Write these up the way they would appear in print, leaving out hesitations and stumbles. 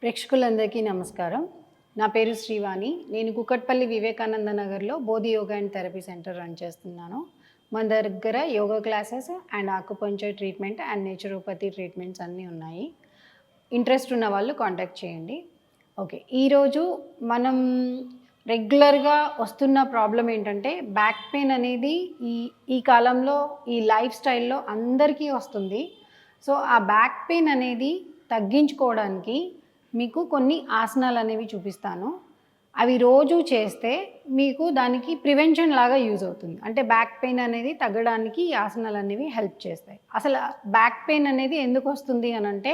ప్రేక్షకులందరికీ నమస్కారం. నా పేరు శ్రీవాణి. నేను కుకట్పల్లి వివేకానంద నగర్లో Bodhi yoga and therapy centre run చేస్తున్నాను. మన దగ్గర yoga classes and acupuncture treatment and naturopathy treatments అన్నీ ఉన్నాయి. ఇంట్రెస్ట్ ఉన్న వాళ్ళు కాంటాక్ట్ చేయండి. ఓకే, ఈరోజు మనం రెగ్యులర్గా వస్తున్న ప్రాబ్లం ఏంటంటే బ్యాక్ పెయిన్ అనేది ఈ కాలంలో ఈ లైఫ్ స్టైల్లో అందరికీ వస్తుంది. సో ఆ బ్యాక్ పెయిన్ అనేది తగ్గించుకోవడానికి మీకు కొన్ని ఆసనాలు అనేవి చూపిస్తాను. అవి రోజు చేస్తే మీకు దానికి ప్రివెన్షన్ లాగా యూజ్ అవుతుంది. అంటే బ్యాక్ పెయిన్ అనేది తగ్గడానికి ఈ ఆసనాలు అనేవి హెల్ప్ చేస్తాయి. అసలు బ్యాక్ పెయిన్ అనేది ఎందుకు వస్తుంది అని అంటే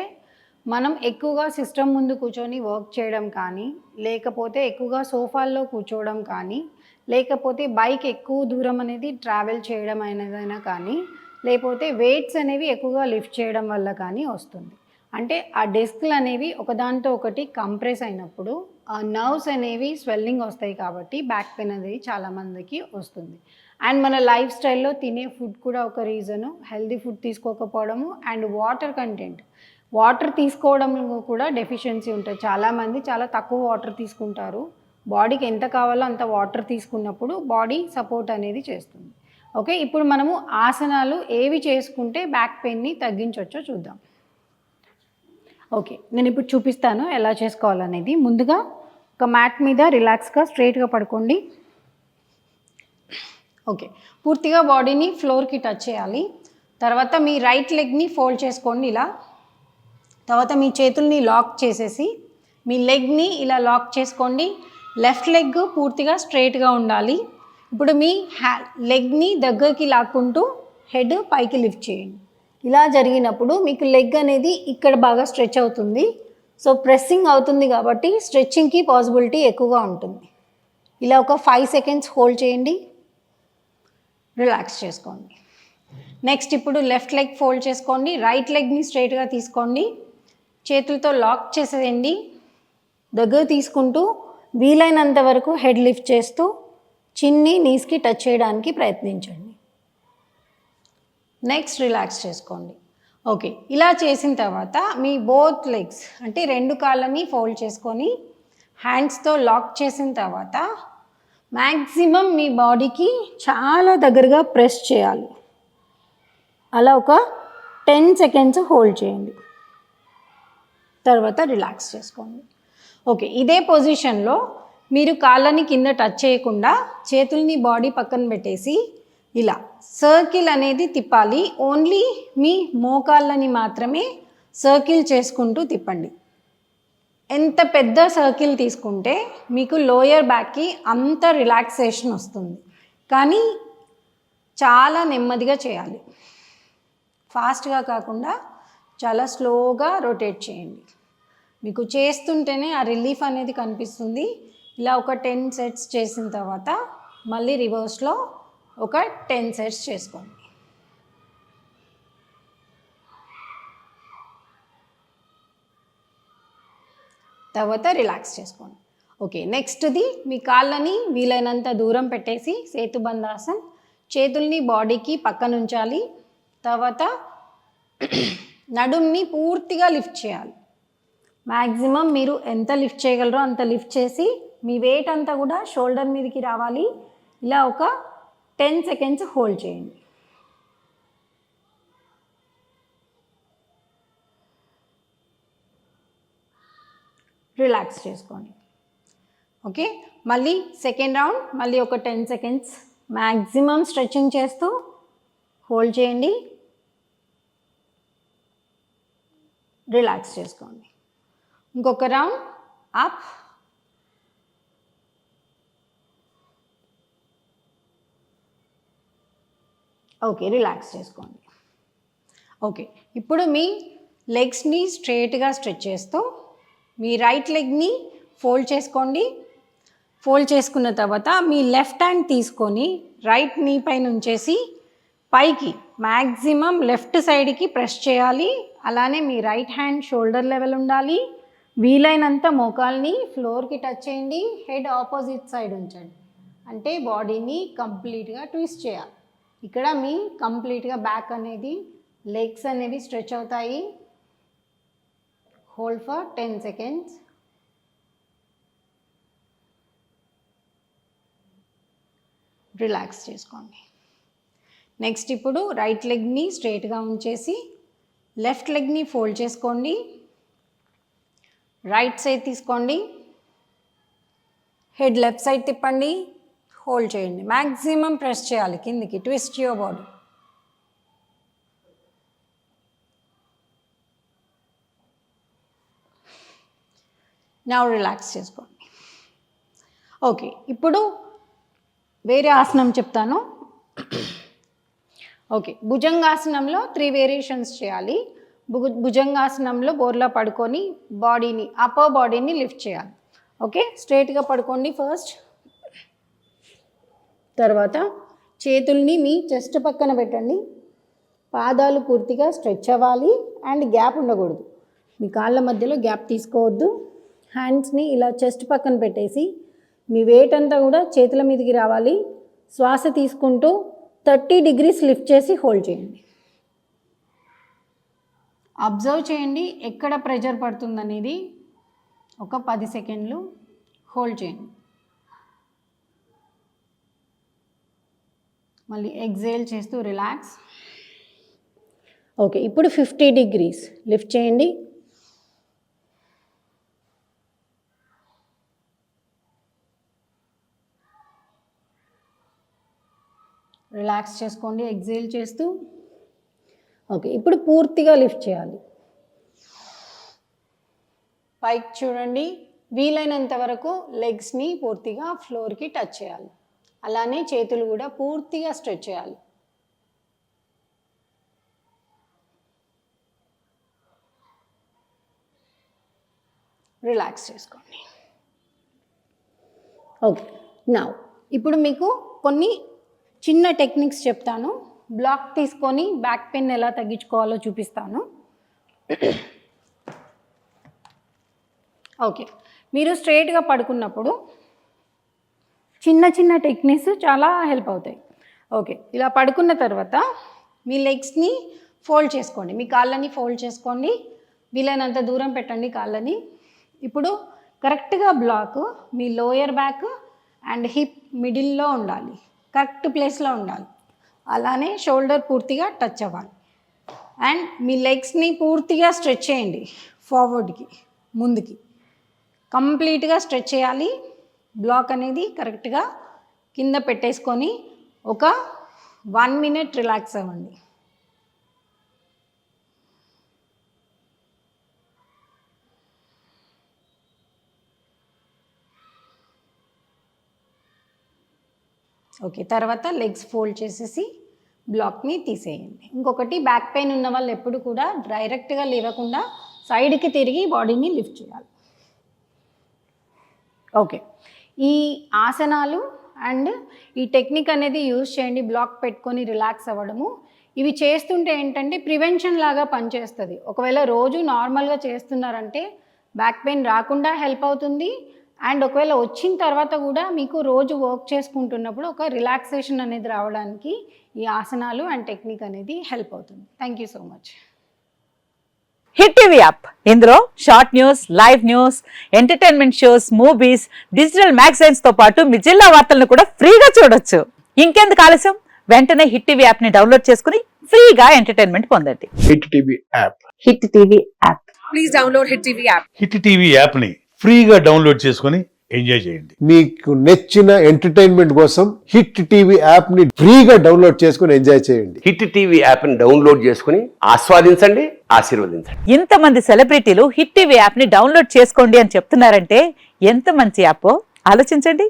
మనం ఎక్కువగా సిస్టమ్ ముందు కూర్చొని వర్క్ చేయడం కానీ, లేకపోతే ఎక్కువగా సోఫాల్లో కూర్చోవడం కానీ, లేకపోతే బైక్ ఎక్కువ దూరం అనేది ట్రావెల్ చేయడం అయినదైనా కానీ, లేకపోతే వెయిట్స్ అనేవి ఎక్కువగా లిఫ్ట్ చేయడం వల్ల కానీ వస్తుంది. అంటే ఆ డిస్క్లు అనేవి ఒకదానితో ఒకటి కంప్రెస్ అయినప్పుడు ఆ నర్వ్స్ అనేవి స్వెల్లింగ్ వస్తాయి కాబట్టి బ్యాక్ పెయిన్ అనేది చాలామందికి వస్తుంది. అండ్ మన లైఫ్ స్టైల్లో తినే ఫుడ్ కూడా ఒక రీజను. హెల్దీ ఫుడ్ తీసుకోకపోవడము అండ్ వాటర్ తీసుకోవడంలో కూడా డెఫిషియన్సీ ఉంటుంది. చాలామంది చాలా తక్కువ వాటర్ తీసుకుంటారు. బాడీకి ఎంత కావాలో అంత వాటర్ తీసుకున్నప్పుడు బాడీ సపోర్ట్ అనేది చేస్తుంది. ఓకే, ఇప్పుడు మనము ఆసనాలు ఏవి చేసుకుంటే బ్యాక్ పెయిన్ని తగ్గించవచ్చో చూద్దాం. ఓకే, నేను ఇప్పుడు చూపిస్తాను ఎలా చేసుకోవాలనేది. ముందుగా ఒక మ్యాట్ మీద రిలాక్స్గా స్ట్రైట్గా పడుకోండి. ఓకే, పూర్తిగా బాడీని ఫ్లోర్కి టచ్ చేయాలి. తర్వాత మీ రైట్ లెగ్ని ఫోల్డ్ చేసుకోండి ఇలా. తర్వాత మీ చేతుల్ని లాక్ చేసేసి మీ లెగ్ని ఇలా లాక్ చేసుకోండి. లెఫ్ట్ లెగ్ పూర్తిగా స్ట్రైట్గా ఉండాలి. ఇప్పుడు మీ లెగ్ని దగ్గరికి లాక్కుంటూ హెడ్ పైకి లిఫ్ట్ చేయండి. ఇలా జరిగినప్పుడు మీకు లెగ్ అనేది ఇక్కడ బాగా స్ట్రెచ్ అవుతుంది. సో ప్రెస్సింగ్ అవుతుంది కాబట్టి స్ట్రెచ్చింగ్కి పాసిబిలిటీ ఎక్కువగా ఉంటుంది. ఇలా ఒక 5 సెకండ్స్ హోల్డ్ చేయండి, రిలాక్స్ చేసుకోండి. నెక్స్ట్ ఇప్పుడు లెఫ్ట్ లెగ్ ఫోల్డ్ చేసుకోండి. రైట్ లెగ్ని స్ట్రైట్గా తీసుకోండి. చేతులతో లాక్ చేసేయండి. దగ్గర తీసుకుంటూ వీలైనంత వరకు హెడ్ లిఫ్ట్ చేస్తూ చిన్ని నీస్కి టచ్ చేయడానికి ప్రయత్నించండి. నెక్స్ట్ రిలాక్స్ చేసుకోండి. ఓకే, ఇలా చేసిన తర్వాత మీ బోత్ లెగ్స్ అంటే 2 కాళ్ళని ఫోల్డ్ చేసుకొని హ్యాండ్స్తో లాక్ చేసిన తర్వాత మ్యాక్సిమం మీ బాడీకి చాలా దగ్గరగా ప్రెస్ చేయాలి. అలా ఒక 10 సెకండ్స్ హోల్డ్ చేయండి. తర్వాత రిలాక్స్ చేసుకోండి. ఓకే, ఇదే పొజిషన్లో మీరు కాళ్ళని కింద టచ్ చేయకుండా చేతుల్ని బాడీ పక్కన పెట్టేసి ఇలా సర్కిల్ అనేది తిప్పాలి. ఓన్లీ మీ మోకాళ్ళని మాత్రమే సర్కిల్ చేసుకుంటూ తిప్పండి. ఎంత పెద్ద సర్కిల్ తీసుకుంటే మీకు లోయర్ బ్యాక్కి అంత రిలాక్సేషన్ వస్తుంది. కానీ చాలా నెమ్మదిగా చేయాలి. ఫాస్ట్గా కాకుండా చాలా స్లోగా రొటేట్ చేయండి. మీకు చేస్తుంటేనే ఆ రిలీఫ్ అనేది కనిపిస్తుంది. ఇలా ఒక 10 సెట్స్ చేసిన తర్వాత మళ్ళీ రివర్స్లో ఒక 10 సెట్స్ చేసుకోండి. తర్వాత రిలాక్స్ చేసుకోండి. ఓకే, నెక్స్ట్ది మీ కాళ్ళని వీలైనంత దూరం పెట్టేసి సేతుబంధాసన్, చేతుల్ని బాడీకి పక్కన ఉంచాలి. తర్వాత నడుంని పూర్తిగా లిఫ్ట్ చేయాలి. మ్యాక్సిమం మీరు ఎంత లిఫ్ట్ చేయగలరో అంత లిఫ్ట్ చేసి మీ వెయిట్ అంతా కూడా షోల్డర్ మీదకి రావాలి. ఇలా ఒక 10 సెకండ్స్ హోల్డ్ చేయండి. రిలాక్స్ చేసుకోండి. ఓకే, మళ్ళీ సెకండ్ రౌండ్ మళ్ళీ ఒక 10 సెకండ్స్ మ్యాక్సిమం స్ట్రెచ్చింగ్ చేస్తూ హోల్డ్ చేయండి. రిలాక్స్ చేసుకోండి. ఇంకొక రౌండ్ అప్. ఓకే, రిలాక్స్ చేసుకోండి. ఓకే, ఇప్పుడు మీ లెగ్స్ని స్ట్రైట్గా స్ట్రెచ్ చేస్తూ మీ రైట్ లెగ్ని ఫోల్డ్ చేసుకోండి. ఫోల్డ్ చేసుకున్న తర్వాత మీ లెఫ్ట్ హ్యాండ్ తీసుకొని రైట్ నీ పైన ఉంచేసి పైకి మ్యాక్సిమం లెఫ్ట్ సైడ్కి ప్రెస్ చేయాలి. అలానే మీ రైట్ హ్యాండ్ షోల్డర్ లెవెల్ ఉండాలి. వీలైనంత మోకాల్ని ఫ్లోర్కి టచ్ చేయండి. హెడ్ ఆపోజిట్ సైడ్ ఉంచండి. అంటే బాడీని కంప్లీట్గా ట్విస్ట్ చేయాలి. ఇక్కడ మీ కంప్లీట్గా బ్యాక్ అనేది లెగ్స్ అనేవి స్ట్రెచ్ అవుతాయి. Hold for 10 seconds. రిలాక్స్ చేసుకోండి. నెక్స్ట్ ఇప్పుడు రైట్ లెగ్ని స్ట్రైట్గా ఉంచేసి లెఫ్ట్ లెగ్ని ఫోల్డ్ చేసుకోండి. రైట్ సైడ్ తీసుకోండి. హెడ్ లెఫ్ట్ సైడ్ తిప్పండి. హోల్డ్ చేయండి. మ్యాక్సిమం ప్రెస్ చేయాలి కిందికి. Twist your body. Now relax చేసుకోండి. ఓకే, ఇప్పుడు వేరే ఆసనం చెప్తాను. ఓకే, భుజంగాసనంలో 3 వేరియేషన్స్ చేయాలి. భుజంగాసనంలో బోర్లా పడుకొని బాడీని, అప్పర్ బాడీని లిఫ్ట్ చేయాలి. ఓకే, స్ట్రైట్గా పడుకోండి ఫస్ట్. తర్వాత చేతుల్ని మీ చెస్ట్ పక్కన పెట్టండి. పాదాలు పూర్తిగా స్ట్రెచ్ అవ్వాలి అండ్ గ్యాప్ ఉండకూడదు. మీ కాళ్ళ మధ్యలో గ్యాప్ తీసుకోవద్దు. హ్యాండ్స్ని ఇలా చెస్ట్ పక్కన పెట్టేసి మీ వెయిట్ అంతా కూడా చేతుల మీదకి రావాలి. శ్వాస తీసుకుంటూ 30 degrees లిఫ్ట్ చేసి హోల్డ్ చేయండి. అబ్జర్వ్ చేయండి ఎక్కడ ప్రెషర్ పడుతుందనేది. ఒక 10 seconds హోల్డ్ చేయండి. మళ్ళీ ఎగ్జేల్ చేస్తూ రిలాక్స్. ఓకే, ఇప్పుడు 50 degrees లిఫ్ట్ చేయండి. రిలాక్స్ చేసుకోండి ఎగ్జేల్ చేస్తూ. ఓకే, ఇప్పుడు పూర్తిగా లిఫ్ట్ చేయాలి. పైకి చూడండి. వీలైనంత వరకు లెగ్స్ని పూర్తిగా ఫ్లోర్కి టచ్ చేయాలి. అలానే చేతులు కూడా పూర్తిగా స్ట్రెచ్ చేయాలి. రిలాక్స్ చేసుకోండి. ఓకే, నౌ ఇప్పుడు మీకు కొన్ని చిన్న టెక్నిక్స్ చెప్తాను. బ్లాక్ తీసుకొని బ్యాక్ పెయిన్ ఎలా తగ్గించుకోవాలో చూపిస్తాను. ఓకే, మీరు స్ట్రైట్గా పడుకున్నప్పుడు చిన్న చిన్న టెక్నిక్స్ చాలా హెల్ప్ అవుతాయి. ఓకే, ఇలా పడుకున్న తర్వాత మీ లెగ్స్ని ఫోల్డ్ చేసుకోండి. మీ కాళ్ళని ఫోల్డ్ చేసుకోండి. వీలైనంత దూరం పెట్టండి కాళ్ళని. ఇప్పుడు కరెక్ట్గా బ్లాక్ మీ లోయర్ బ్యాక్ అండ్ హిప్ మిడిల్లో ఉండాలి. కరెక్ట్ ప్లేస్లో ఉండాలి. అలానే షోల్డర్ పూర్తిగా టచ్ అవ్వాలి. అండ్ మీ లెగ్స్ని పూర్తిగా స్ట్రెచ్ చేయండి. ఫార్వర్డ్కి, ముందుకి కంప్లీట్గా స్ట్రెచ్ చేయాలి. బ్లాక్ అనేది కరెక్ట్గా కింద పెట్టేసుకొని ఒక 1 minute రిలాక్స్ అవ్వండి. ఓకే, తర్వాత లెగ్స్ ఫోల్డ్ చేసేసి బ్లాక్ని తీసేయండి. ఇంకొకటి, బ్యాక్ పెయిన్ ఉన్న వాళ్ళు ఎప్పుడు కూడా డైరెక్ట్గా లేవకుండా సైడ్కి తిరిగి బాడీని లిఫ్ట్ చేయాలి. ఓకే, ఈ ఆసనాలు అండ్ ఈ టెక్నిక్ అనేది యూజ్ చేయండి. బ్లాక్ పెట్టుకొని రిలాక్స్ అవ్వడము. ఇవి చేస్తుంటే ఏంటంటే ప్రివెన్షన్ లాగా పనిచేస్తుంది. ఒకవేళ రోజు నార్మల్గా చేస్తున్నారంటే బ్యాక్ పెయిన్ రాకుండా హెల్ప్ అవుతుంది. అండ్ ఒకవేళ వచ్చిన తర్వాత కూడా మీకు రోజు వర్క్ చేసుకుంటున్నప్పుడు ఒక రిలాక్సేషన్ అనేది రావడానికి ఈ ఆసనాలు అండ్ టెక్నిక్ అనేది హెల్ప్ అవుతుంది. Thank you so much. Hit TV app, ఇందులో short news, live news, entertainment shows, movies, digital magazines తో పాటు మీ జిల్లా వార్తలను కూడా ఫ్రీగా చూడొచ్చు. ఇంకెందుకు ఆలస్యం, వెంటనే హిట్ టీవీ యాప్ ని డౌన్లోడ్ చేసుకుని ఫ్రీగా ఎంటర్టైన్మెంట్ పొందండి. Hit TV app. Hit TV app. Please download hit TV app. Hit TV app ని ఫ్రీగా డౌన్లోడ్ చేసుకుని ఎంజాయ్ చేయండి. మీకు నచ్చిన ఎంటర్టైన్మెంట్ కోసం హిట్ టీవీ యాప్ ని ఫ్రీగా డౌన్లోడ్ చేసుకుని ఎంజాయ్ చేయండి. హిట్ టీవీ యాప్ ని డౌన్లోడ్ చేసుకుని ఆస్వాదించండి, ఆశీర్వదించండి. ఇంతమంది సెలబ్రిటీలు హిట్ టీవీ యాప్ ని డౌన్లోడ్ చేసుకోండి అని చెప్తున్నారంటే ఎంత మంచి యాప్ ఆలోచించండి.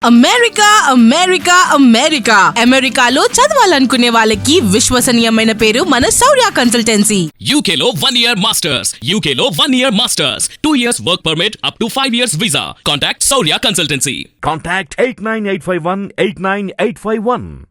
అమెరికా అమెరికా అమెరికా అమెరికాలో చదవాలనుకునే వాళ్ళకి విశ్వసనీయమైన పేరు మన శౌర్య కన్సల్టెన్సీ. UK లో 1 year masters. UK లో 1 year masters. 2 years work permit up to 5 years visa. Contact Saurya Consultancy. Contact 89851 89851.